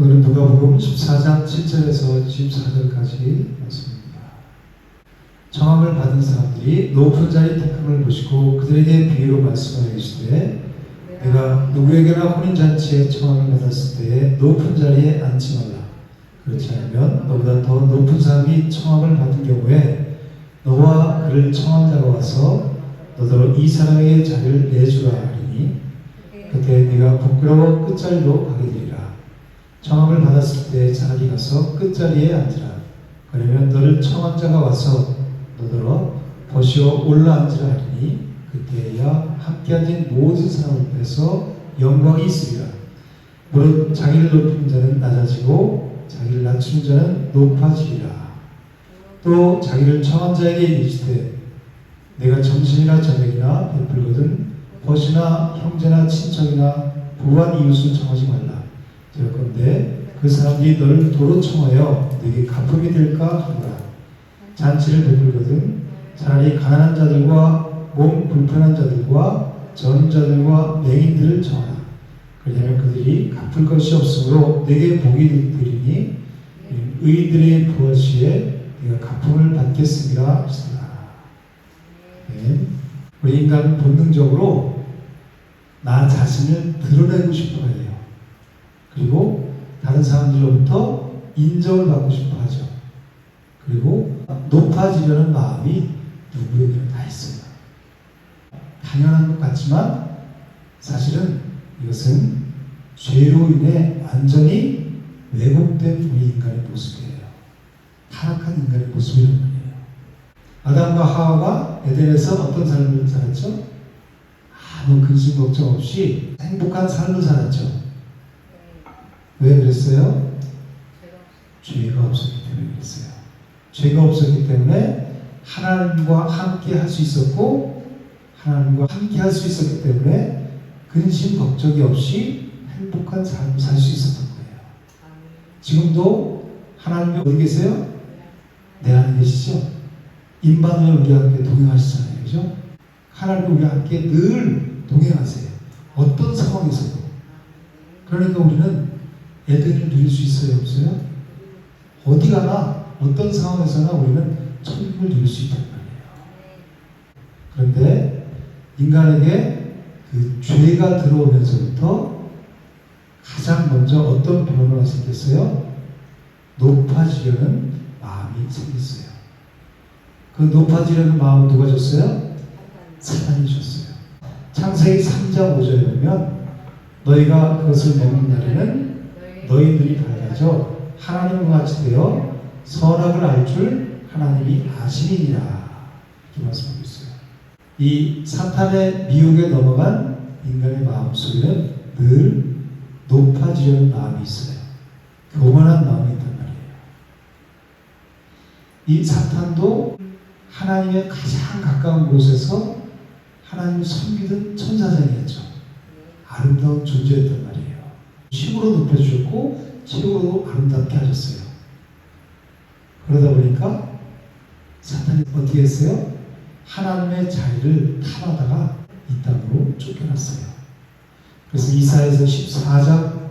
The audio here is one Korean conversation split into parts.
오늘은 누가복음 14장 7절에서 14절까지 말씀입니다. 청함을 받은 사람들이 높은 자의 택함을 보시고 그들에게 비유로 말씀하여 계시되 내가 누구에게나 혼인잔치에 청함을 받았을 때에 높은 자리에 앉지 말라. 그렇지 않으면 너보다 더 높은 사람이 청함을 받은 경우에 너와 그를 청한 자가 와서 너더러 이 사람에게 자리를 내주라 하리니 그때 네가 부끄러워 끝자리로 가게 되리라. 청함을 받았을 때 차라리 가서 끝자리에 앉으라. 그러면 너를 청한 자가 와서 너더러 보시어 올라앉으라 하리니 그때야 함께 앉은 모든 사람 앞에서 영광이 있으리라. 무릇 자기를 높이는 자는 낮아지고 자기를 낮추는 자는 높아지리라. 또 자기를 청한 자에게 이르시되 내가 점심이나 저녁이나 베풀거든 벗이나 형제나 친척이나 부한 이웃을 청하지 말라. 그런데 그 사람들이 너를 도로 청하여 내게 갚음이 될까 하노라. 잔치를 베풀거든 차라리 가난한 자들과 몸 불편한 자들과 전은 자들과 맹인들을 청하라. 그러냐면 그들이 갚을 것이 없으므로 내게 복이 되리니 의인들의 부활 시에 네가 갚음을 받겠습니다 하시더라. 네. 우리 인간은 본능적으로 나 자신을 드러내고 싶어 해요. 그리고 다른 사람들로부터 인정을 받고 싶어 하죠. 그리고 높아지려는 마음이 누구에게나 다 있어요. 당연한 것 같지만 사실은 이것은 죄로 인해 완전히 왜곡된 우리 인간의 모습이에요. 타락한 인간의 모습이란 말이에요. 아담과 하와가 에덴에서 어떤 삶을 살았죠? 아무 근심 걱정 없이 행복한 삶을 살았죠. 왜 그랬어요? 죄가 없었기 때문에 그랬어요. 죄가 없었기 때문에 하나님과 함께 할 수 있었고 하나님과 함께 할 수 있었기 때문에 근심 걱정이 없이 행복한 삶을 살 수 있었던 거예요. 지금도 하나님이 어디 계세요? 내 안에 계시죠? 임마누엘 우리와 함께 동행하시잖아요. 그죠? 하나님 우리와 함께 늘 동행하세요. 어떤 상황에서도. 그러니까 우리는 에덴을 누릴 수 있어요? 없어요? 어디 가나 어떤 상황에서나 우리는 천국을 누릴 수 있단 말이에요. 그런데 인간에게 그 죄가 들어오면서부터 가장 먼저 어떤 변화가 생겼어요? 높아지려는 마음이 생겼어요. 그 높아지려는 마음은 누가 줬어요? 사단이 줬어요. 창세기 3장 5절에 보면 너희가 그것을 먹는 날에는 너희들이 밝아져 하나님과 같이 되어 선악을 알 줄 하나님이 아시리니라. 이렇게 말씀하고 있어요. 이 사탄의 미혹에 넘어간 인간의 마음속에는 늘 높아지려는 마음이 있어요. 교만한 마음이 있단 말이에요. 이 사탄도 하나님의 가장 가까운 곳에서 하나님을 섬기던 천사장이었죠. 아름다운 존재였단 말이에요. 힘으로 높여주셨고 힘으로 아름답게 하셨어요. 그러다 보니까 사탄이 어떻게 했어요? 하나님의 자리를 탐하다가 이 땅으로 쫓겨났어요. 그래서 이사야서 14장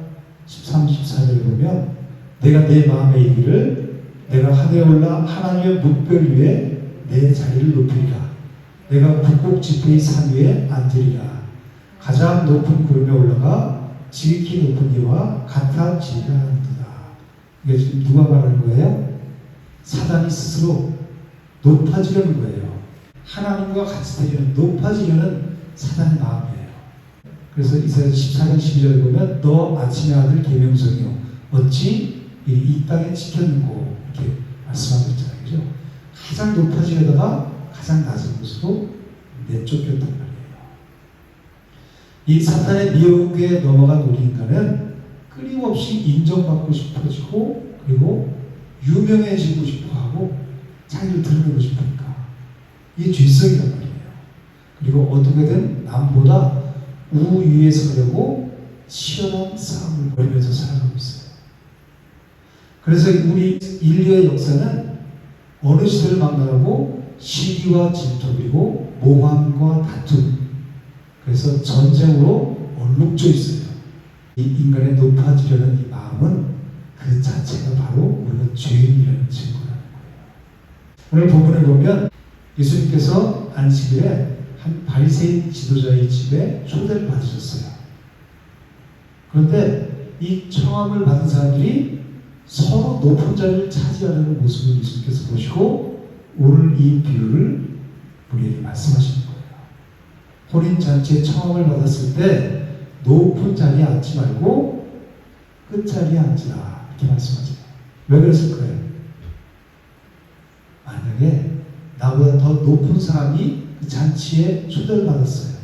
13, 14절에 보면 내가 내 마음에 이르기를 내가 하늘에 올라 하나님의 묵별 위에 내 자리를 높이리라. 내가 북곡 지폐의 산 위에 앉으리라. 가장 높은 구름에 올라가 지극히 높은 이와 같아지리라 하는도다. 이게 지금 누가 말하는 거예요? 사단이 스스로 높아지려는 거예요. 하나님과 같이 되려는, 높아지려는 사단의 마음이에요. 그래서 이사야서 14장 12절에 보면 너 아침의 아들 계명성이요 어찌 이 땅에 지켰는고 이렇게 말씀하고 있잖아요. 그죠? 가장 높아지려다가 가장 낮은 곳으로 내쫓겼단 말이에요. 이 사탄의 미혹에 넘어간 우리 인간은 끊임없이 인정받고 싶어지고 그리고 유명해지고 싶어하고 자기를 드러내고 싶으니까 이게 죄성이란 말이에요. 그리고 어떻게든 남보다 우위에 서려고 치열한 싸움을 벌이면서 살아가고 있어요. 그래서 우리 인류의 역사는 어느 시대를 막론하고 시기와 질투 그리고 모함과 다툼 그래서 전쟁으로 얼룩져 있어요. 이 인간의 높아지려는 이 마음은 그 자체가 바로 우리가 죄인이라는 증거라는 거예요. 오늘 본문을 보면 예수님께서 안식일에 한 바리새인 지도자의 집에 초대를 받으셨어요. 그런데 이 청함을 받은 사람들이 서로 높은 자리를 차지하려는 모습을 예수님께서 보시고 오늘 이 비유를 우리에게 말씀하시는 거예요. 혼인잔치에 청함을 받았을 때 높은 자리에 앉지 말고 끝자리에 앉으라 이렇게 말씀하세요. 왜 그랬을까요? 만약에 나보다 더 높은 사람이 그 잔치에 초대를 받았어요.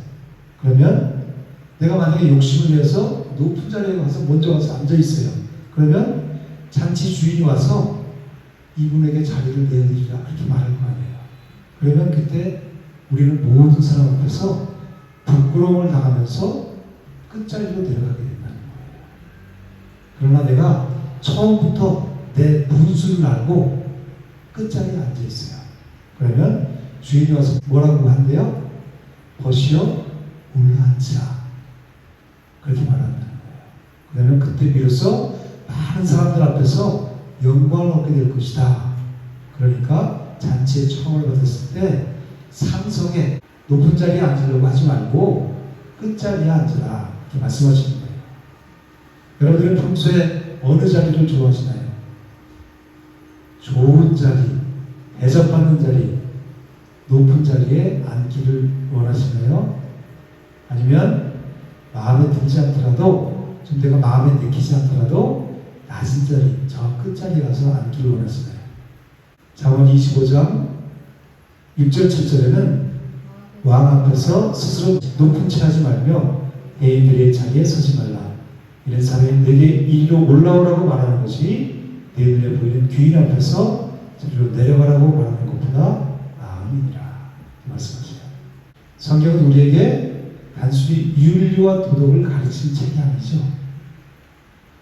그러면 내가 만약에 욕심을 내서 높은 자리에 가서 먼저 가서 앉아 있어요. 그러면 잔치 주인이 와서 이분에게 자리를 내드리라 이렇게 말할 거 아니에요. 그러면 그때 우리는 모든 사람 앞에서 부끄러움을 당하면서 끝자리로 내려가게 된다는 거예요. 그러나 내가 처음부터 내 분수를 알고 끝자리에 앉아 있어요. 그러면 주인이 와서 뭐라고 한대요? 벗이여 올라앉으라 그렇게 말한다는 거예요. 그러면 그때 비로소 많은 사람들 앞에서 영광을 얻게 될 것이다. 그러니까 잔치에 청을 받았을 때 상성에 높은 자리에 앉으려고 하지 말고 끝자리에 앉으라 이렇게 말씀하시는 거예요. 여러분들은 평소에 어느 자리를 좋아하시나요? 좋은 자리, 대접받는 자리, 높은 자리에 앉기를 원하시나요? 아니면 마음에 들지 않더라도 좀 내가 마음에 내키지 않더라도 낮은 자리, 저 끝자리에 가서 앉기를 원하시나요? 잠언 25장 6절 7절에는 왕 앞에서 스스로 높은 채 하지 말며 대인들의 자리에 서지 말라. 이런 사람이 내게 이리로 올라오라고 말하는 것이 내 눈에 보이는 귀인 앞에서 저리로 내려가라고 말하는 것보다 나음이니라 말씀하세요. 성경은 우리에게 단순히 윤리와 도덕을 가르치는 책이 아니죠.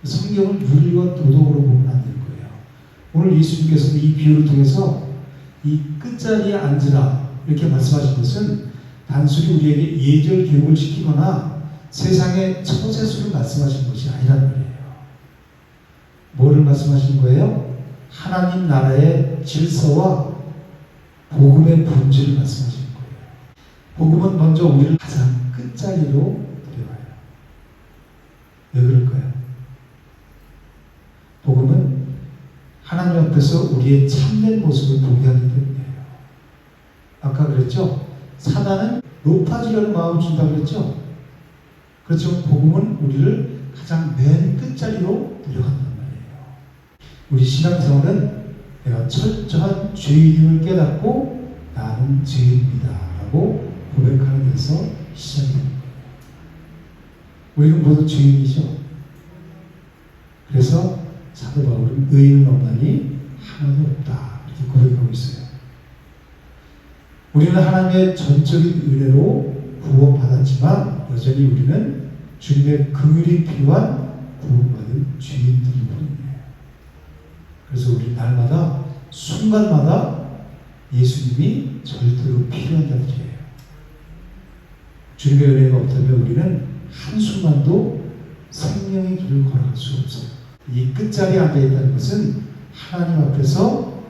성경을 윤리와 도덕으로 보면 안 될 거예요. 오늘 예수님께서도 이 비유를 통해서 이 끝자리에 앉으라 이렇게 말씀하신 것은 단순히 우리에게 예절 교육을 시키거나 세상의 처세술을 말씀하신 것이 아니란 말이에요. 뭐를 말씀하신 거예요? 하나님 나라의 질서와 복음의 본질을 말씀하신 거예요. 복음은 먼저 우리를 가장 끝자리로 데려와요. 왜 그럴까요? 복음은 하나님 앞에서 우리의 참된 모습을 보게 하기 때문이에요. 아까 그랬죠? 사단은 높아지려는 마음을 준다고 그랬죠? 그렇죠. 복음은 우리를 가장 맨 끝자리로 데려간단 말이에요. 우리 신앙생활은 내가 철저한 죄인임을 깨닫고 나는 죄인입니다 라고 고백하는 데서 시작이 됩니다. 우리는 모두 죄인이죠. 그래서 사도 바울은 의인은 없나니 하나도 없다 이렇게 고백하고 있어요. 우리는 하나님의 전적인 은혜로 구원받았지만 여전히 우리는 주님의 긍휼이 필요한 구원받은 죄인들일 뿐이에요. 그래서 우리 날마다 순간마다 예수님이 절대로 필요한 자들이에요. 주님의 은혜가 없다면 우리는 한순간도 생명의 길을 걸어갈 수 없어요. 이 끝자리에 앉아있다는 것은 하나님 앞에서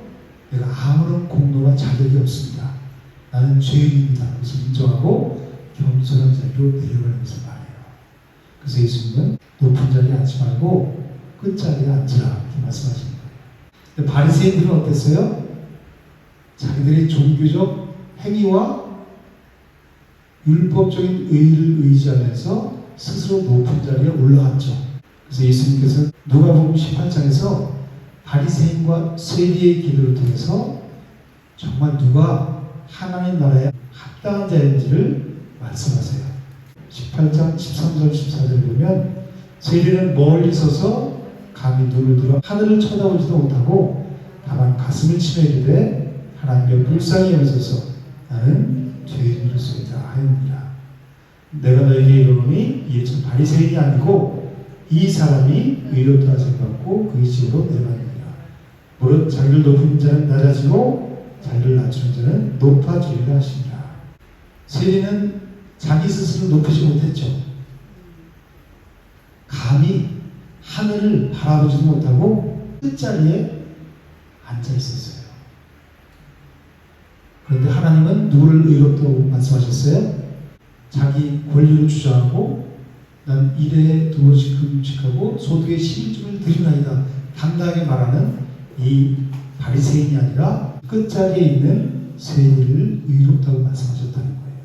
내가 아무런 공로나 자격이 없습니다. 나는 죄인입니다. 그래서 인정하고 겸손한 자리로 내려가는 것을 말해요. 그래서 예수님은 높은 자리에 앉지 말고 끝자리에 앉으라 이렇게 말씀하시는 거예요. 근데 바리새인들은 어땠어요? 자기들의 종교적 행위와 율법적인 의의를 의지하면서 스스로 높은 자리에 올라갔죠. 그래서 예수님께서 누가복음 18장에서 바리새인과 세리의 기도를 통해서 정말 누가 하나님 나라에 합당한 자인지를 말씀하세요. 18장 13절 14절 보면 세리는 멀리 서서 감히 눈을 들어 하늘을 쳐다보지도 못하고 다만 가슴을 치며 이르되 하나님의 불쌍히 여기소서 나는 죄인으로소이다 하였느니라. 내가 너에게 이르노니 이에 참 바리새인이 아니고 이 사람이 의롭다 생각하고 그의 집으로 내려가느니라. 무릇 자기를 높은 자는 낮아지고 자기를 낮추는 자는 높아지리라 하시니라. 세리는 자기 스스로 높이지 못했죠. 감히 하늘을 바라보지도 못하고 끝자리에 앉아 있었어요. 그런데 하나님은 누구를 의롭다고 말씀하셨어요? 자기 권리를 주장하고 난 일에 두 번씩 금식하고 소득의 11조를 드리나이다 당당하게 말하는 이 바리새인이 아니라 끝자리에 있는 세리를 의롭다고 말씀하셨다는 거예요.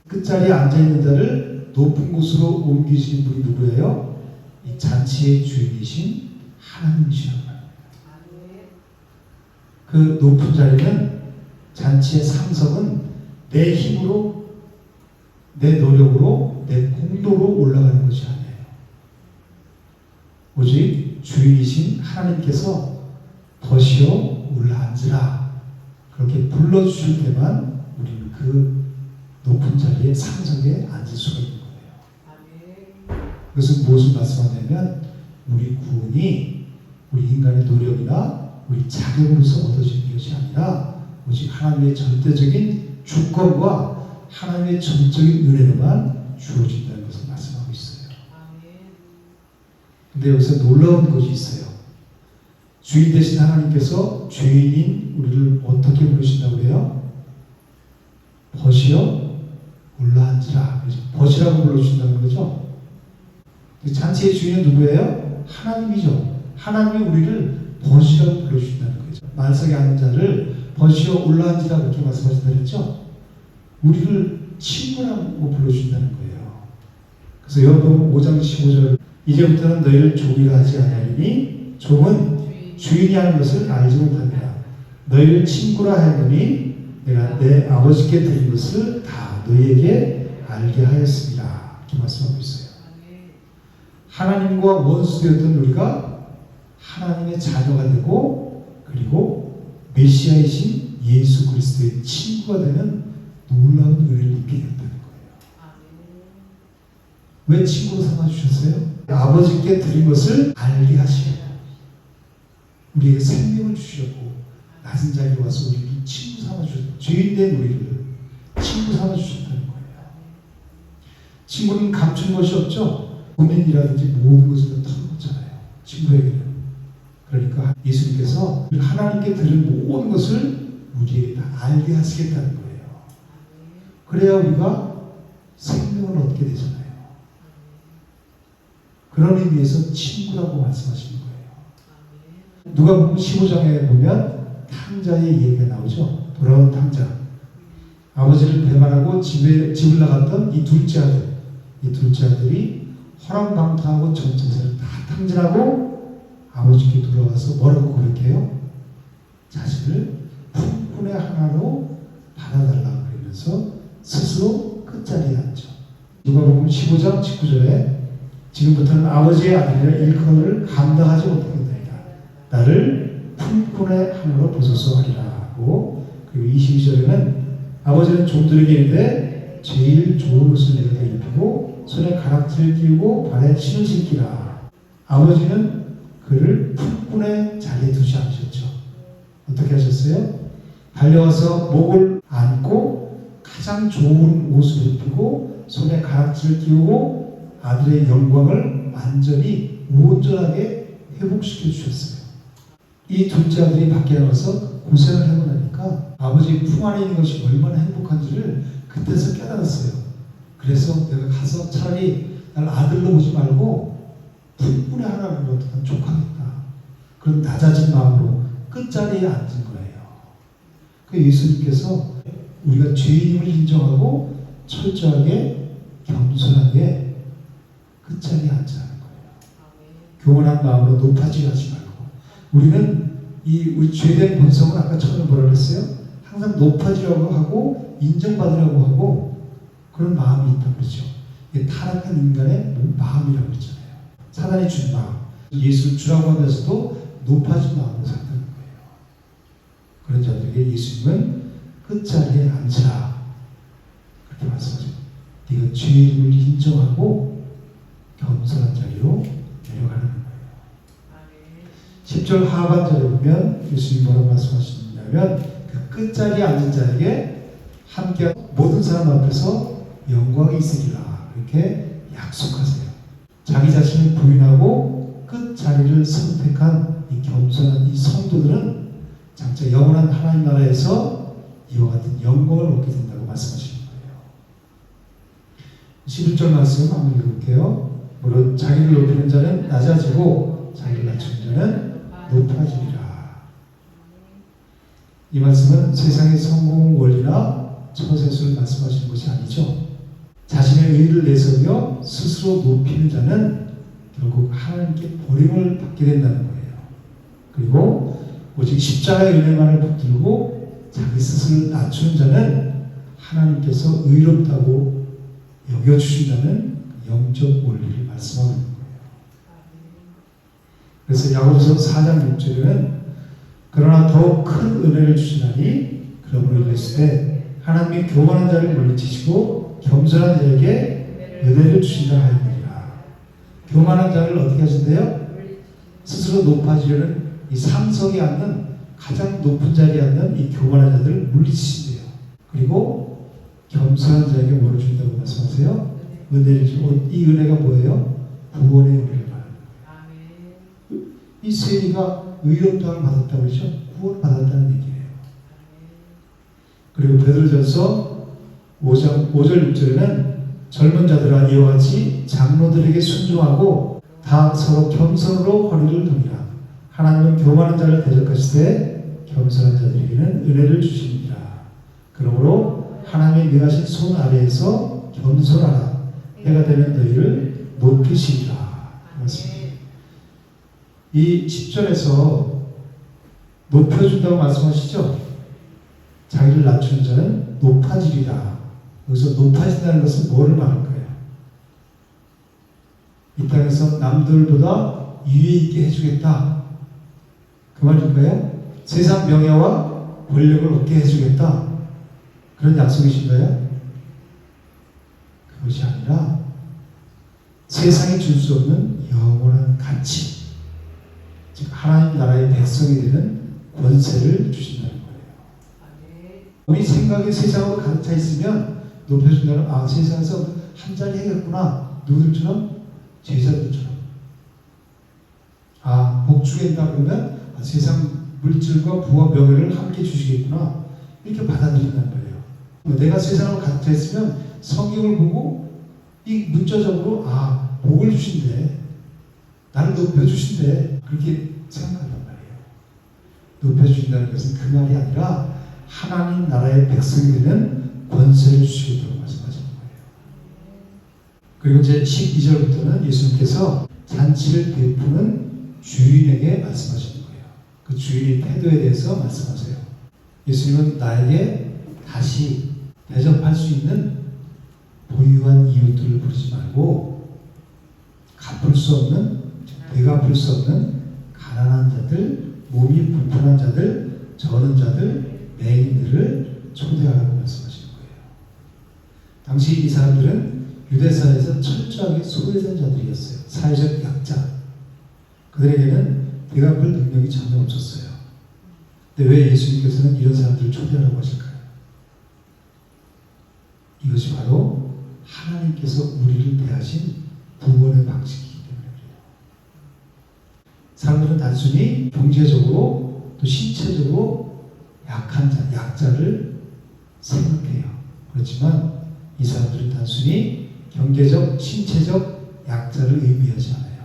끝자리에 앉아있는 자를 높은 곳으로 옮기신 분이 누구예요? 이 잔치의 주인이신 하나님이시라는 거예요. 그 높은 자리는 잔치의 상석은 내 힘으로 내 노력으로 내 공로로 올라가는 것이 아니에요. 오직 주인이신 하나님께서 더시어 올라앉으라 그렇게 불러주실 때만 우리는 그 높은 자리에 상석에 앉을 수가 있는 거예요. 그것은 무엇을 말씀하냐면 우리 구원이 우리 인간의 노력이나 우리 자격으로서 얻어지는 것이 아니라 오직 하나님의 절대적인 주권과 하나님의 전적인 은혜로만 주어진다는 것을 말씀하고 있어요. 근데 여기서 놀라운 것이 있어요. 주인 되신 하나님께서 죄인인 우리를 어떻게 부르신다고 해요? 벗이여 올라앉으라. 벗이라고 불러주신다는 거죠. 잔치의 주인은 누구예요? 하나님이죠. 하나님이 우리를 벗이라고 불러주신다는 거죠. 만석에 앉은 자를 벗이여 올라앉으라 그렇게 말씀하신다 그랬죠. 우리를 친구라고 불러주신다는 거예요. 그래서 여러분 5장 15절 이제부터는 너희를 종이라 하지 아니하리니 종은 주인이 하는 것을 알지 못합니다. 너희를 친구라 하노니 내가 내 아버지께 드린 것을 다 너희에게 알게 하였습니다. 이렇게 말씀하고 있어요. 하나님과 원수되었던 우리가 하나님의 자녀가 되고 그리고 메시아이신 예수 그리스도의 친구가 되는 놀라운 은혜를 입게 되었다는 거예요. 왜 친구로 삼아주셨어요? 아버지께 드린 것을 알게 하시려고 우리에게 생명을 주셨고 낮은 자리에 와서 우리를 친구 삼아주셨고 죄인된 우리를 친구 삼아주셨다는 거예요. 친구는 감춘 것이 없죠. 고민이라든지 모든 것을 털어놓잖아요. 친구에게는. 그러니까 예수님께서 하나님께 드린 모든 것을 우리에게 다 알게 하시겠다는 거예요. 그래야 우리가 생명을 얻게 되잖아요. 그런 의미에서 친구라고 말씀하시는 거예요. 누가복음 15장에 보면 탕자의 얘기가 나오죠. 돌아온 탕자. 아버지를 배반하고 집을 나갔던 이 둘째 아들이 허랑방탕하고 전처세를 다 탕진하고 아버지께 돌아와서 뭐라고 고백해요? 자신을 품꾼의 하나로 받아달라고 그러면서 스스로 끝자리에 앉죠. 누가복음 15장 19절에 지금부터는 아버지의 아들이라 일컬음을 감당하지 못하겠나이다. 나를 품꾼의 하나로 보소서 하리라 하고 그리고 22절에는 아버지는 종들에게 이르되 제일 좋은 옷을 내게 입히고 손에 가락지를 띄우고 발에 신을 신기라. 아버지는 그를 품꾼의 자리에 두지 않으셨죠. 어떻게 하셨어요? 달려와서 목을 안고 가장 좋은 옷을 입히고 손에 가락지를 띄우고 아들의 영광을 완전히 온전하게 회복시켜 주셨어요. 이 둘째 아들이 밖에 나가서 고생을 하고 나니까 아버지 품 안에 있는 것이 얼마나 행복한지를 그때서 깨달았어요. 그래서 내가 가서 차라리 날 아들로 보지 말고 품꾼의 하나로 어떻게 족하겠다. 그런 낮아진 마음으로 끝자리에 앉은 거예요. 그 예수님께서 우리가 죄인임을 인정하고 철저하게 겸손하게 끝자리에 앉으라는 거예요. 교만한 마음으로 높아지지 말고 우리는 우리 죄된 본성은 아까 처음에 뭐라 그랬어요? 항상 높아지려고 하고 인정받으려고 하고 그런 마음이 있다고 그러죠. 이게 타락한 인간의 마음이라고 그러잖아요. 사단이 준 마음. 예수를 주라고 하면서도 높아진 마음으로 산다는 거예요. 그런 자들에게 예수님은 끝자리에 앉으라 그렇게 말씀하죠. 네가 죄인을 인정하고 겸손한 자리로 내려가는 거예요. 10절 하반절에 보면 예수님이 뭐라고 말씀하시냐면 그 끝자리에 앉은 자에게 함께 모든 사람 앞에서 영광이 있으리라 이렇게 약속하세요. 자기 자신을 부인하고 끝자리를 선택한 이 겸손한 이 성도들은 장차 영원한 하나님 나라에서 이와 같은 영광을 얻게 된다고 말씀하시는 거예요. 11절 말씀 한번 읽어볼게요. 물론 자기를 높이는 자는 낮아지고 자기를 낮추는 자는 높아지리라. 이 말씀은 세상의 성공 원리나 처세술을 말씀하시는 것이 아니죠. 자신의 의를 내세우며 스스로 높이는 자는 결국 하나님께 버림을 받게 된다는 거예요. 그리고 오직 십자가의 은혜만을 붙들고 자기 스스로를 낮추는 자는 하나님께서 의롭다고 여겨주신다는 영적 원리를 말씀하고 있는 거예요. 그래서 야고보서 4장 6절에는 그러나 더욱 큰 은혜를 주시나니 그러므로 이르시되 하나님이 교만한 자를 물리치시고 겸손한 자에게 은혜를 주신다 하였느니라. 교만한 자를 어떻게 하신대요? 스스로 높아지려는 이 상석에 앉는 가장 높은 자리에 앉는 이 교만한 자들을 물리치신대요. 그리고 겸손한 자에게 뭐를 준다고 말씀하세요? 은혜를 주고, 이 은혜가 뭐예요? 구원의 은혜를 말하는 거예요. 이 세리가 의롭다함을 받았다고 그러죠? 구원을 받았다는 얘기예요. 그리고 베드로전서 5장 5절 6절에는 젊은 자들아 이와 같이 장로들에게 순종하고 다 서로 겸손으로 허리를 동이라. 하나님은 교만한 자를 대적하시되 겸손한 자들에게는 은혜를 주시니라. 그러므로 하나님의 명하신 손 아래에서 겸손하라. 해가 되면 너희를 높이시리라. 그렇습니다. 이 10절에서 높여준다고 말씀하시죠? 자기를 낮추는 자는 높아지리라. 여기서 높아진다는 것은 뭐를 말할까요? 이 땅에서 남들보다 위에 있게 해주겠다. 그 말일까요? 세상 명예와 권력을 얻게 해주겠다. 그런 약속이신가요? 그것이 아니라 세상이 줄 수 없는 영원한 가치, 즉 하나님 나라의 백성이 되는 권세를 주신다는 거예요. 우리 생각이 세상으로 가득 차 있으면 높여준다는, 아, 세상에서 한 자리 해겠구나. 누구들처럼? 제자들처럼. 아, 복 주겠다 그러면 아, 세상 물질과 부와 명예를 함께 주시겠구나. 이렇게 받아들인다는 거예요. 내가 세상으로 가득 차 있으면 성경을 보고 이 문자적으로 아, 복을 주신대. 나를 높여주신대. 그렇게 생각한단 말이에요. 높여주신다는 것은 그 말이 아니라 하나님 나라의 백성이 되는 권세를 주시겠다고 말씀하시는 거예요. 그리고 이제 12절부터는 예수님께서 잔치를 베푸는 주인에게 말씀하시는 거예요. 그 주인의 태도에 대해서 말씀하세요. 예수님은 나에게 다시 대접할 수 있는 부유한 이웃들을 부르지 말고 갚을 수 없는, 되갚을 수 없는 가난한 자들, 몸이 불편한 자들, 저는 자들, 맹인들을 초대하라고 말씀하시는 거예요. 당시 이 사람들은 유대사회에서 철저하게 소외된 자들이었어요. 사회적 약자. 그들에게는 되갚을 능력이 전혀 없었어요. 근데 왜 예수님께서는 이런 사람들을 초대하라고 하실까요? 이것이 바로 하나님께서 우리를 대하신 구원의 방식이기 때문에 그래요. 사람들은 단순히 경제적으로 또 신체적으로 약한 자, 약자를 생각해요. 그렇지만 이 사람들은 단순히 경제적, 신체적 약자를 의미하지 않아요.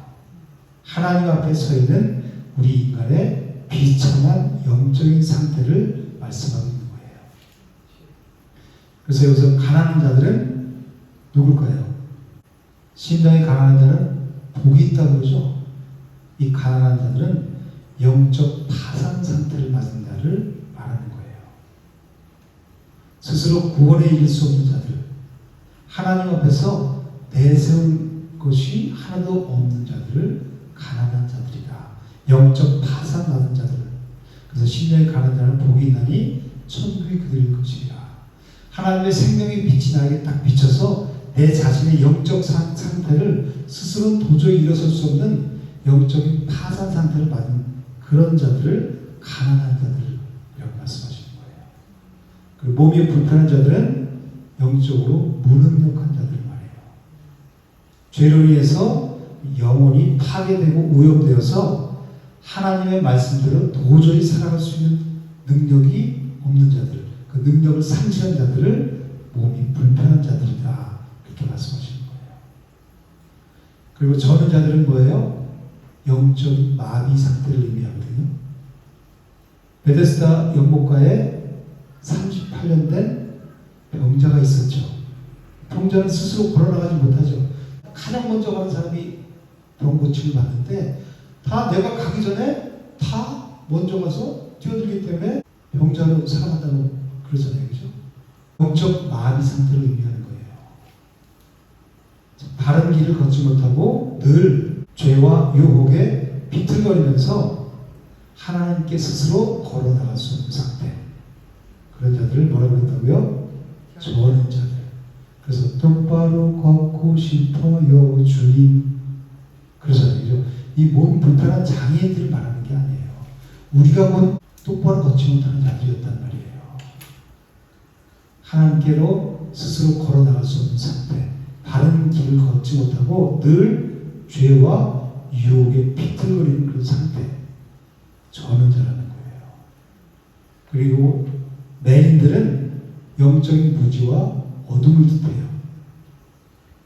하나님 앞에 서 있는 우리 인간의 비참한 영적인 상태를 말씀하고 있는 거예요. 그래서 여기서 가난한 자들은 누굴까요? 신당이 가난한 자는 복이 있다고 그러죠. 이 가난한 자들은 영적 파산 상태를 맞은 자를 말하는 거예요. 스스로 구원에 이를 수 없는 자들, 하나님 앞에서 내세울 것이 하나도 없는 자들을 가난한 자들이다. 영적 파산 받은 자들. 그래서 심령이 가난한 자는 복이 있나니 천국이 그들일 것이라. 하나님의 생명의 빛이 나에게 딱 비쳐서 내 자신의 영적 상태를 스스로 도저히 일어설 수 없는 영적인 파산 상태를 받은 그런 자들을 가난한 자들이라고 말씀하시는 거예요. 그리고 몸이 불편한 자들은 영적으로 무능력한 자들 말이에요. 죄로 인해서 영혼이 파괴되고 오염되어서 하나님의 말씀대로 도저히 살아갈 수 있는 능력이 없는 자들, 그 능력을 상실한 자들을 몸이 불편한 자들이다. 그렇게 말씀하시는 거예요. 그리고 저는 자들은 뭐예요? 영적 마비 상태를 의미하거든요. 베데스다 연못가에 38년 된 병자가 있었죠. 병자는 스스로 걸어나가지 못하죠. 가장 먼저 가는 사람이 병 고침을 받는데 다 내가 가기 전에 다 먼저 가서 뛰어들기 때문에 병자로 살아간다고 그러잖아요. 그죠? 영적 마비 상태를 의미하는 거예요. 바른 길을 걷지 못하고 늘 죄와 유혹에 비틀거리면서 하나님께 스스로 걸어나갈 수 없는 상태. 그런 자들을 뭐라고 했다고요? 저는 자들. 그래서 똑바로 걷고 싶어요 주님. 그러잖아요. 이 몸 불편한 장애인들을 말하는 게 아니에요. 우리가 곧 똑바로 걷지 못하는 자들이었단 말이에요. 하나님께로 스스로 걸어나갈 수 없는 상태. 바른 길을 걷지 못하고 늘 죄와 유혹에 비틀거리는 그런 상태. 저는 자라는 거예요. 그리고 맹인들은 영적인 무지와 어둠을 뜻해요.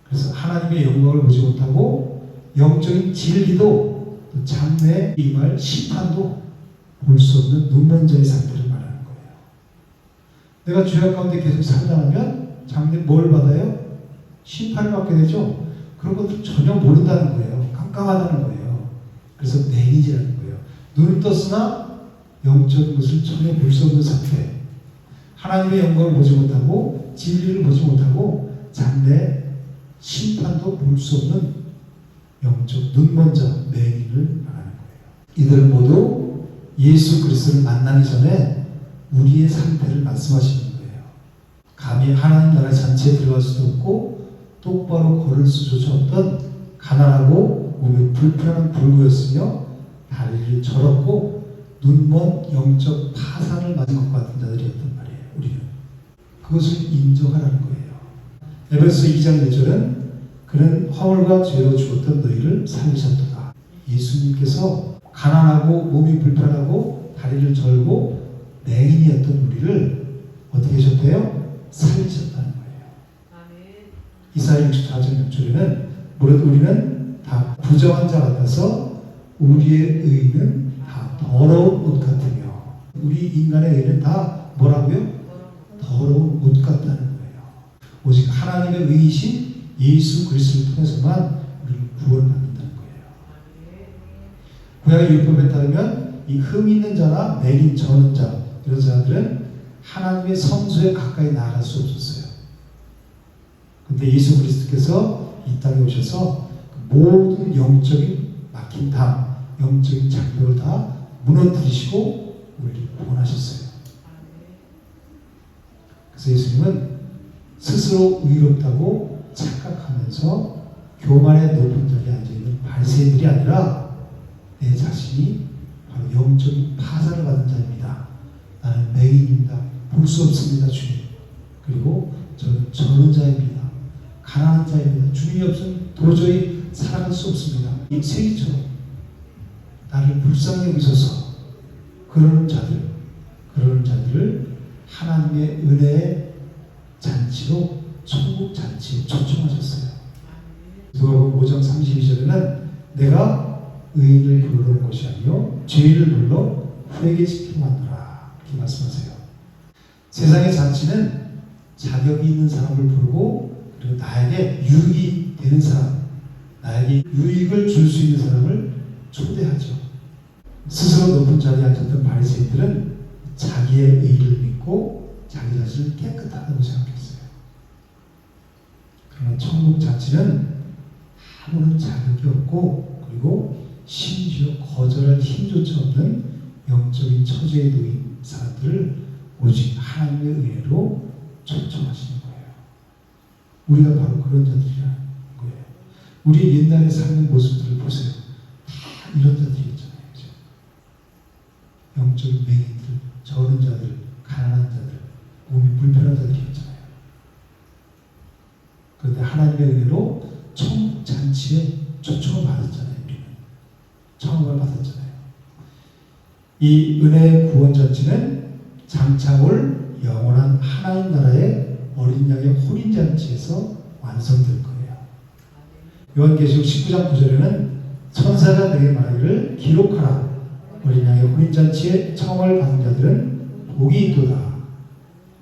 그래서 하나님의 영광을 보지 못하고 영적인 진리도 장래에 임할 심판도 볼 수 없는 눈먼 자의 상태를 말하는 거예요. 내가 죄악 가운데 계속 살다가면 장래 뭘 받아요? 심판을 받게 되죠. 그런 것들 전혀 모른다는 거예요. 깜깜하다는 거예요. 그래서 맹인이라는 거예요. 눈을 떴으나 영적인 것을 전혀 볼 수 없는 상태. 하나님의 영광을 보지 못하고 진리를 보지 못하고 장래 심판도 볼 수 없는 영적 눈먼 자, 맹인을 말하는 거예요. 이들은 모두 예수 그리스도를 만나기 전에 우리의 상태를 말씀하시는 거예요. 감히 하나님 나라 잔치에 들어갈 수도 없고 똑바로 걸을 수조차 없던 가난하고 몸이 불편한 불구였으며 다리를 절었고 눈먼 영적 파산을 맞은 것 같은 자들이었단 말이에요. 우리는 그것을 인정하라는 거예요. 에베소 2장 1절은 그는 허물과 죄로 죽었던 너희를 살리셨도다. 예수님께서 가난하고 몸이 불편하고 다리를 절고 맹인이었던 우리를 어떻게 하셨대요? 살리셨다는 거예요. 이사야 64장 6절에는 무릇 우리는 다 부정한 자 같아서 우리의 의는 다 더러운 옷 같으며 우리 인간의 의는 다 뭐라고요? 더러운 옷 같다는 거예요. 오직 하나님의 의이신 예수 그리스도를 통해서만 우리를 구원받는다는 거예요. 구약의 율법에 따르면 이 흠 있는 자나 맹인 저는 자 이런 사람들은 하나님의 성소에 가까이 나아갈 수 없었어요. 그런데 예수 그리스도께서 이 땅에 오셔서 모든 영적인 막힌 담, 영적인 장벽을 다 무너뜨리시고 우리를 구원하셨어요. 그래서 예수님은 스스로 의롭다고 착각하면서 교만의 높은 자리에 앉아있는 바리새인들이 아니라 내 자신이 바로 영적인 파산을 받은 자입니다. 나는 맹인입니다. 볼 수 없습니다. 주님. 그리고 저는 저런 자입니다. 가난한 자입니다. 주님이 없으면 도저히 살아갈 수 없습니다. 이 세기처럼 나를 불쌍히 여기셔서 그러는 자들을 하나님의 은혜의 잔치로 천국 잔치에 초청하셨어요. 누가복음 5장 32절에는 내가 의인을 부르러 온 것이 아니요 죄인을 불러 회개시키러 왔노라 이렇게 말씀하세요. 세상의 잔치는 자격이 있는 사람을 부르고 그리고 나에게 유익이 되는 사람, 나에게 유익을 줄 수 있는 사람을 초대하죠. 스스로 높은 자리에 앉았던 바리새인들은 자기의 의를 믿고 자기 자신을 깨끗하다고 생각했어요. 그러나 천국 자치는 아무런 자격이 없고 그리고 심지어 거절할 힘조차 없는 영적인 처지에 놓인 사람들을 오직 하나님의 은혜로 초청하시는 거예요. 우리가 바로 그런 자들이라는 거예요. 우리 옛날에 사는 모습들을 보세요. 다 이런 자들이었잖아요. 그렇죠? 영적인 맹인들, 저런 자들, 가난한 자들, 몸이 불편한 자들이었잖아요. 그런데 하나님의 은혜로 천국 잔치에 초청을 받았죠. 받았잖아요. 이 은혜의 구원잔치는 장차 올 영원한 하나님 나라의 어린 양의 혼인잔치에서 완성될 거예요. 요한계시록 19장 9절에는 천사가 내게 말하기를 기록하라. 어린 양의 혼인잔치에 청함을 받은 자들은 복이 있도다.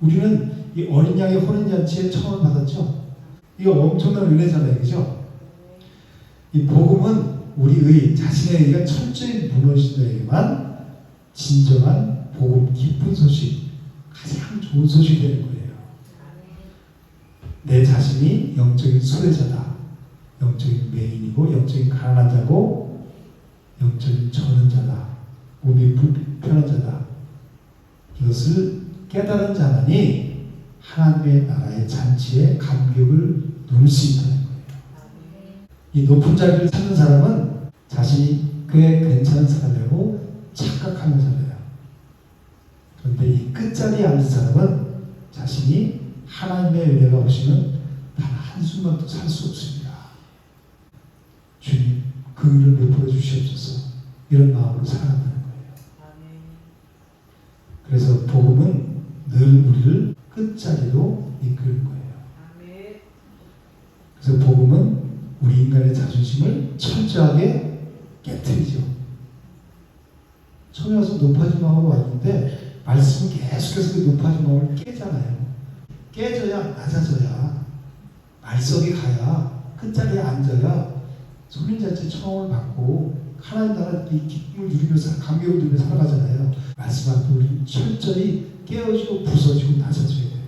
우리는 이 어린 양의 혼인잔치에 청함을 받았죠. 이거 엄청난 은혜잖아요. 그죠? 이 복음은 우리의 자신의 의가 철저히 무너진 자에게만 진정한 복음, 기쁜 소식, 가장 좋은 소식이 되는 거예요. 내 자신이 영적인 소외자다. 영적인 맹인이고 영적인 가난한 자고 영적인 저는 자다. 몸이 불편한 자다. 이것을 깨달은 자만이 하나님의 나라의 잔치에 감격을 누릴 수 있다는 거예요. 이 높은 자리를 찾는 사람은 자신이 꽤 괜찮은 사람이라고 착각하는 사람이에요. 그런데 이 끝자리에 앉은 사람은 자신이 하나님의 은혜가 오시면 단 한순간도 살 수 없습니다. 주님, 그 은혜를 베풀어 주시옵소서. 이런 마음으로 살아간다는 거예요. 그래서 복음은 늘 우리를 끝자리로 이끄는 거예요. 그래서 복음은 우리 인간의 자존심을 철저하게 깨트리죠. 처음에 와서 높아진 마음으로 왔는데 말씀은 계속해서 그 높아진 마음을 깨잖아요. 깨져야 낮아져야 말석에 가야 끝자리에 앉아야 손인자체 청함을 받고 하나님 나라 이 기쁨을 누리면서 감격을 누리며 살아가잖아요. 말씀 앞에 우리는 철저히 깨어지고 부서지고 낮아져야 돼요.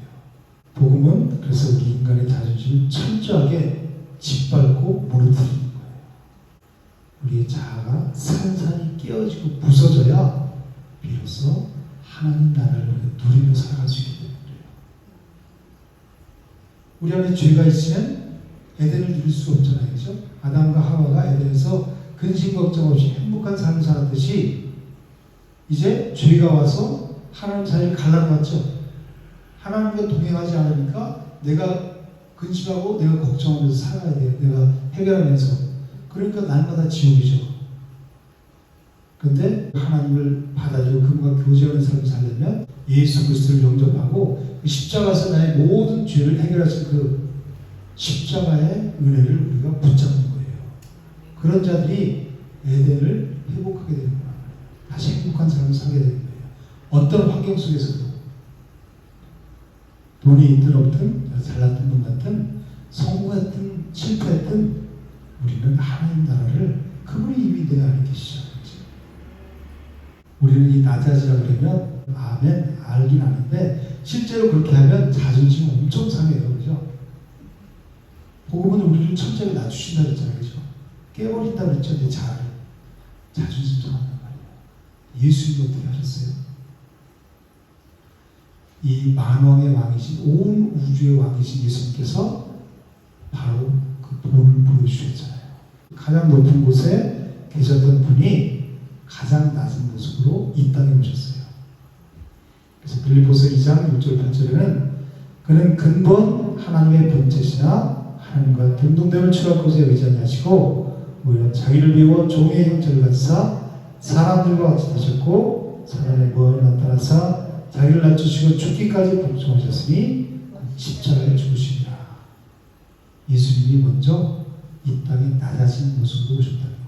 복음은 그래서 우리 인간의 자존심을 철저하게 짓밟고 무너뜨리는 거예요. 우리의 자아가 산산이 깨어지고 부서져야 비로소 하나님 나라를 누리며 살아갈 수 있게 되는 거예요. 우리 안에 죄가 있으면 에덴을 누릴 수 없잖아요. 그렇죠? 아담과 하와가 에덴에서 근심 걱정 없이 행복한 삶을 살았듯이 이제 죄가 와서 하나님 사이를 갈라놨죠. 하나님과 동행하지 않으니까 내가 근심하고 내가 걱정하면서 살아야 돼요. 내가 해결하면서. 그러니까 날마다 지옥이죠. 그런데 하나님을 받아들이고 그분과 교제하는 삶을 살려면 예수 그리스도를 영접하고 그 십자가에서 나의 모든 죄를 해결하신 그 십자가의 은혜를 우리가 붙잡는 거예요. 그런 자들이 에덴을 회복하게 되는 거예요. 다시 행복한 삶을 살게 되는 거예요. 어떤 환경 속에서도 돈이 있든 없든 잘났든 못났든 성공했든 실패했든 우리는 하나님 나라를 그분이 이미 내 안에 계시죠. 우리는 이 낮아지라 그러면 아멘 알긴 아는데 실제로 그렇게 하면 자존심 엄청 상해요. 그죠? 복음은 우리를 철저히 낮추신다 그랬잖아요. 그죠? 깨버린다 그랬죠. 내 자아를. 자존심 상한단 말이에요. 예수님이 어떻게 하셨어요? 이 만왕의 왕이신 온 우주의 왕이신 예수님께서 바로 그 본을 보여주셨잖아요. 가장 높은 곳에 계셨던 분이 가장 낮은 모습으로 이 땅에 오셨어요. 그래서 빌립보서 2장 6절 8절에는 그는 근본 하나님의 본체시나 하나님과 동등됨을 취할 것에 의지하지 하시고 오히려 자기를 비워 종의 형체를 갖사 사람들과 같이 되셨고 사람의 모양을 나타나사 자기를 낮추시고 죽기까지 복종하셨으니 십자가에 죽으시니라. 예수님이 먼저 이 땅에 낮아진 모습으로 오셨다는 거예요.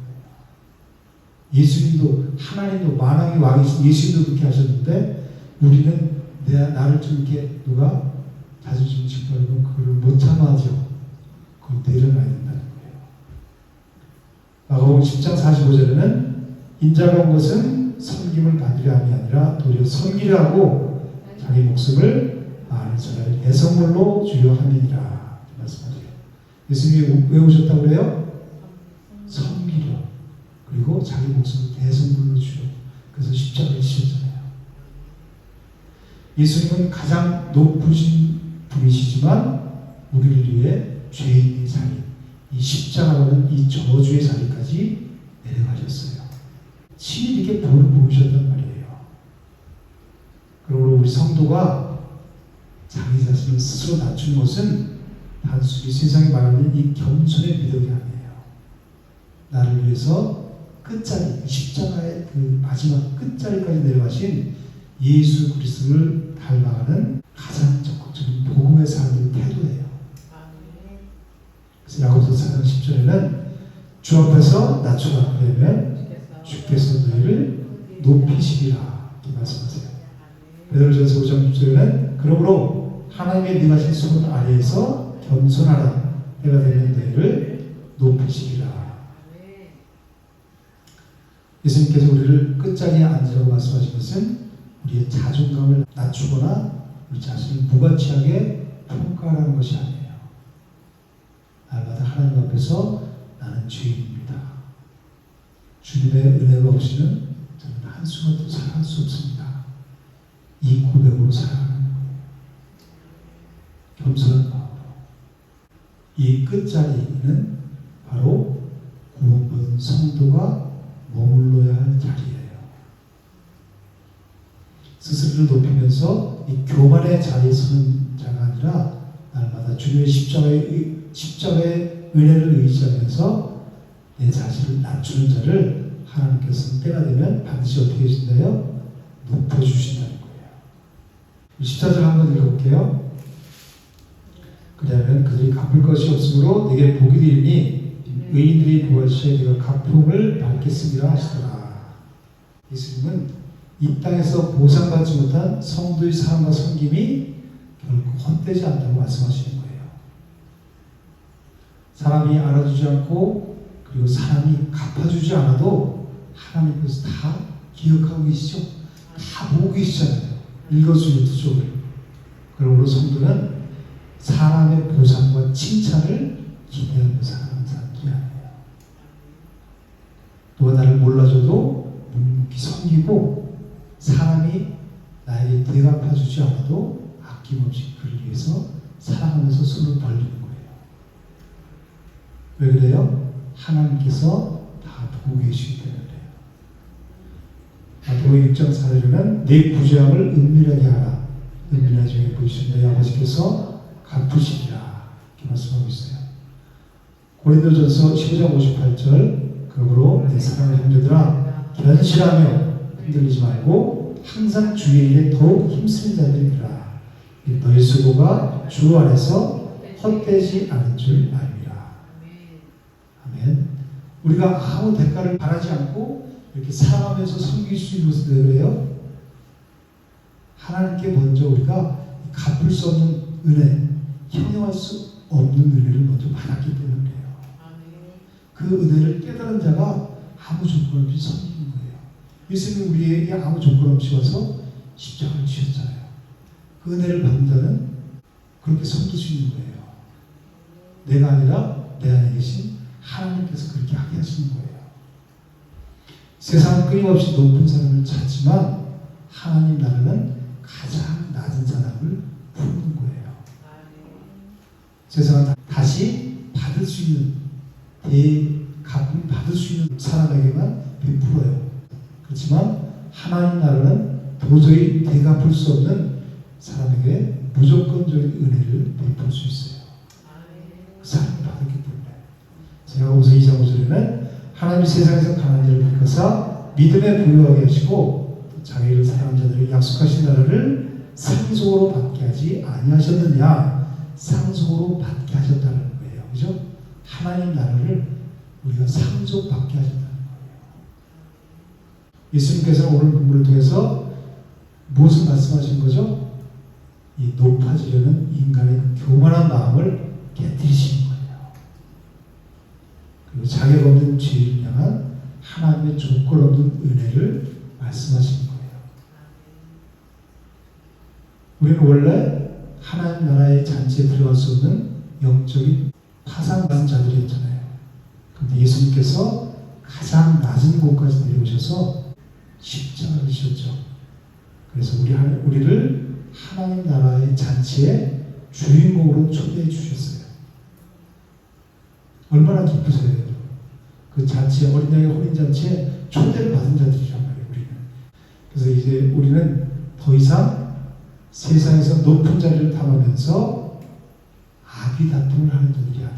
예수님도 하나님도 만왕의 왕이신 예수님도 그렇게 하셨는데 우리는 나를 좀 이렇게 누가 자존심 짓밟으면 그걸 못 참아하죠. 그걸 내려놔야 된다는 거예요. 마가복음 10장 45절에는 인자가 온 것은 섬김을 받으려 함이 아니라 도리어 섬기려 하고 자기 목숨을 많은 사람의 대성물로 주려 함이니라 말씀하세요. 예수님이 왜 오셨다고 그래요? 섬기려. 그리고 자기 목숨을 대성물로 주려. 그래서 십자가를 지셨잖아요. 예수님은 가장 높으신 분이시지만 우리를 위해 죄인의 자리, 이 십자가라는 이 저주의 자리까지 내려가셨어요. 친히 이렇게 본을 보이셨단 말이에요. 그러므로 우리 성도가 자기 자신을 스스로 낮춘 것은 단순히 세상이 말하는 이 겸손의 믿음이 아니에요. 나를 위해서 끝자리, 십자가의 그 마지막 끝자리까지 내려가신 예수 그리스도를 닮아가는 가장 적극적인 복음의 삶의 태도예요. 그래서 야고보서 4장 10절에는 주 앞에서 낮추라 그러면 주께서 너희를 높이시리라 이렇게 말씀하세요. 베드로전서 5장 6절에는 그러므로 하나님의 능하신 손 아래에서 겸손하라 때가 되면 너희를 높이시리라. 예수님께서 우리를 끝자리에 앉으라고 말씀하신 것은 우리의 자존감을 낮추거나 우리 자신을 무가치하게 평가하는 것이 아니에요. 날마다 하나님 앞에서 나는 죄인입니다. 주님의 은혜가 없이는 저는 한순간도 살아갈 수 없습니다. 이 고백으로 살아가는 거예요. 겸손한 마음으로. 이 끝자리는 바로 구원받은 성도가 머물러야 할 자리예요. 스스로를 높이면서 이 교만의 자리에 서는 자가 아니라 날마다 주님의 십자가의 은혜를 의지하면서 내 자신을 낮추는 자를 하나님께서는 때가 되면 반드시 어떻게 해주신다요? 높여주신다는 거예요. 14절 한번 읽어볼게요. 그러면 그들이 갚을 것이 없으므로 내게 복이 되리니 의인들이 부활시에 내가 가품을 받겠습니다 하시더라. 예수님은 이 땅에서 보상받지 못한 성도의 삶과 섬김이 결코 헛되지 않다고 말씀하시는 거예요. 사람이 알아주지 않고 그리고 사람이 갚아주지 않아도 하나님께서 다 기억하고 계시죠. 다 보고 계시잖아요. 일거수일투족을. 그러므로 성도는 사람의 보상과 칭찬을 기대하며 살아가는 사람들이 아니에요. 누가 나를 몰라줘도 묵묵히 섬기고 사람이 나에게 대갚아주지 않아도 아낌없이 그를 위해서 사랑하면서 손을 벌리는 거예요. 왜 그래요? 하나님께서 다 보고 계시기 때문에 그래요. 마태복음 6장 4절에는 내 구제함을 은밀하게 하라. 은밀하게 보이신 너희 아버지께서 갚으시리라 이렇게 말씀하고 있어요. 고린도전서 15장 58절 그러므로 내 사랑하는 형제들아 견실하며 흔들리지 말고 항상 주의 일에 더욱 힘쓰는 자들이라. 너희 수고가 주 안에서 헛되지 않은 줄 알미라. 아멘. 우리가 아무 대가를 바라지 않고 이렇게 사랑하면서 섬길 수 있는 것은 왜 그래요? 하나님께 먼저 우리가 갚을 수 없는 은혜, 형용할 수 없는 은혜를 먼저 받았기 때문에 그래요. 그 은혜를 깨달은 자가 아무 조건 없이 섬기는 거예요. 예수님이 우리에게 아무 조건 없이 와서 십자가를 지셨잖아요. 그 은혜를 받는 자는 그렇게 섬길 수 있는 거예요. 내가 아니라 내 안에 계신 하나님께서 그렇게 하게 하시는 거예요. 세상은 끊임없이 높은 사람을 찾지만 하나님 나라는 가장 낮은 사람을 부르는 거예요. 세상은 다시 받을 수 있는 대갚을 받을 수 있는 사람에게만 베풀어요. 그렇지만 하나님 나라는 도저히 대갚을 수 없는 사람에게 무조건적인 은혜를 베풀 수 있어요. 그 사람이 받았기 때문에. 제가 야고보서 2장 5절에는 하나님이 세상에서 강한 자를 택하사 믿음에 부유하게 하시고 자기를 사랑하는 자들에게 약속하신 나라를 상속으로 받게 하지 아니하셨느냐. 상속으로 받게 하셨다는 거예요. 그죠? 하나님 나라를 우리가 상속받게 하셨다는 거예요. 예수님께서는 오늘 본문을 통해서 무엇을 말씀하신 거죠? 이 높아지려는 인간의 그 교만한 마음을 깨뜨리시는 거예요. 그리고 자격 없는 죄를 향한 하나님의 조건 없는 은혜를 말씀하시는 거예요. 우리는 원래 하나님 나라의 잔치에 들어갈 수 없는 영적인 파상받은 자들이었잖아요. 그런데 예수님께서 가장 낮은 곳까지 내려오셔서 십자가를 지셨죠. 그래서 우리를 하나님 나라의 잔치에 주인공으로 초대해 주셨어요. 얼마나 기쁘세요. 그 잔치에, 어린 양의 혼인 잔치에 초대를 받은 자들이란 말이에요. 우리는. 그래서 이제 우리는 더 이상 세상에서 높은 자리를 탐하면서 악의 다툼을 하는 자들이 아니에요.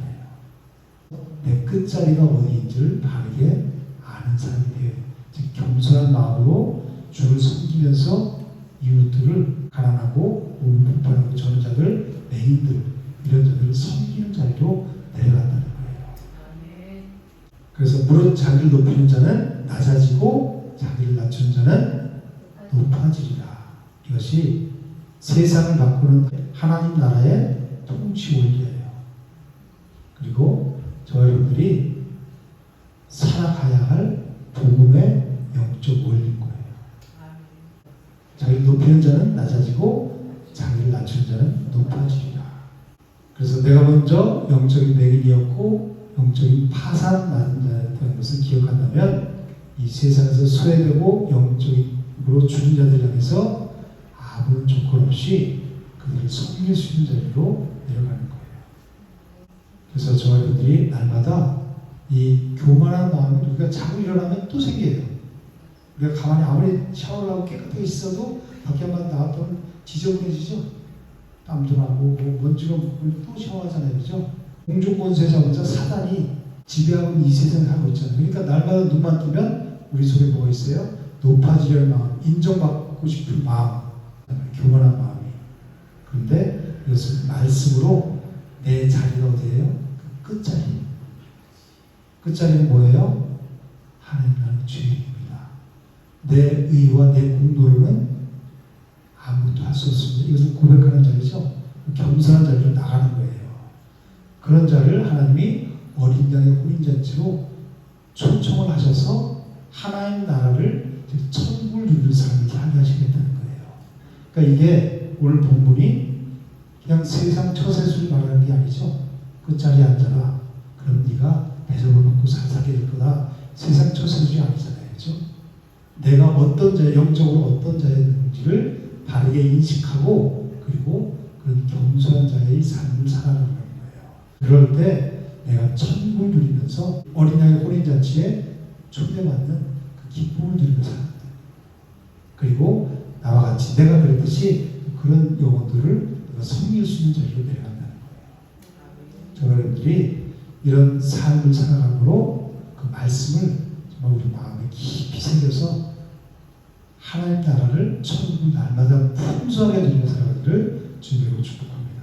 내 끝자리가 어디인지를 바르게 아는 아는 사람이 되어야 돼요. 즉 겸손한 마음으로 주를 섬기면서 이웃들을 가난하고 불편하고 저런 자들, 맹인들 이런 자들을 섬기는 자리로 내려간다는 거예요. 그래서 무릇 자기를 높이는 자는 낮아지고 자기를 낮추는 자는 높아지리라. 이것이 세상을 바꾸는 하나님 나라의 통치 원리예요. 그리고 저 여러분들이 살아가야 할 복음의 영적 원리인 거예요. 자기를 높이는 자는 낮아지고 자기를 낮추는 자는 높아지리라. 그래서 내가 먼저 영적인 맹인이었고 영적인 파산 맞은 자였다는 것을 기억한다면 이 세상에서 소외되고 영적으로 죽은 자들 향해서 아무런 조건 없이 그들을 섬길 수 있는 자리로 내려가는 거예요. 그래서 저와 여러분들이 날마다 이 교만한 마음이 우리가 자고 일어나면 또 생겨요. 우리가 가만히 아무리 샤워를 하고 깨끗하게 있어도 밖에 한번 나왔더니 지저분해지죠. 땀도 나고 뭐 먼지가 묻고 또 샤워하잖아요. 그죠? 공중권세 자원자 사단이 지배하고 이 세상을 하고 있잖아요. 그러니까 날마다 눈만 뜨면 우리 속에 뭐가 있어요? 높아지려는 마음, 인정받고 싶은 마음, 교만한 마음이. 그런데 이것을 말씀으로 내 자리가 어디예요? 그 끝자리. 끝자리는 뭐예요? 하나님 나는 죄인입니다. 내 의와 내 공로로는 아무것도 할 수 없습니다. 이것은 고백하는 자리죠. 겸손한 자리로 나가는 거예요. 그런 자를 하나님이 어린 양의 혼인잔치로 초청을 하셔서 하나님 나라를 천국을 누릴 사람에게 하게 하시겠다는 거예요. 그러니까 이게 오늘 본문이 그냥 세상 처세술을 말하는 게 아니죠. 끝자리에 앉아라. 그럼 네가 대접을 받고 살게 될 거다. 세상 처세술이 아니잖아요. 그렇죠? 내가 어떤 자, 영적으로 어떤 자였는지를 바르게 인식하고 그리고 그런 겸손한 자의 삶을 살아가는 거예요. 그럴 때 내가 천국을 누리면서 어린 양의 혼인잔치에 초대받는 그 기쁨을 누리며 살아간다. 그리고 나와 같이 내가 그랬듯이 그런 영혼들을 내가 섬길 수 있는 자리로 내려간다는 거예요. 저 여러분들이 이런 삶을 살아감으로 그 말씀을 정말 우리 마음에 깊이 새겨서 하나님 나라를 천국 날마다 풍성하게 누리며 살아가기를 주님으로 축복합니다.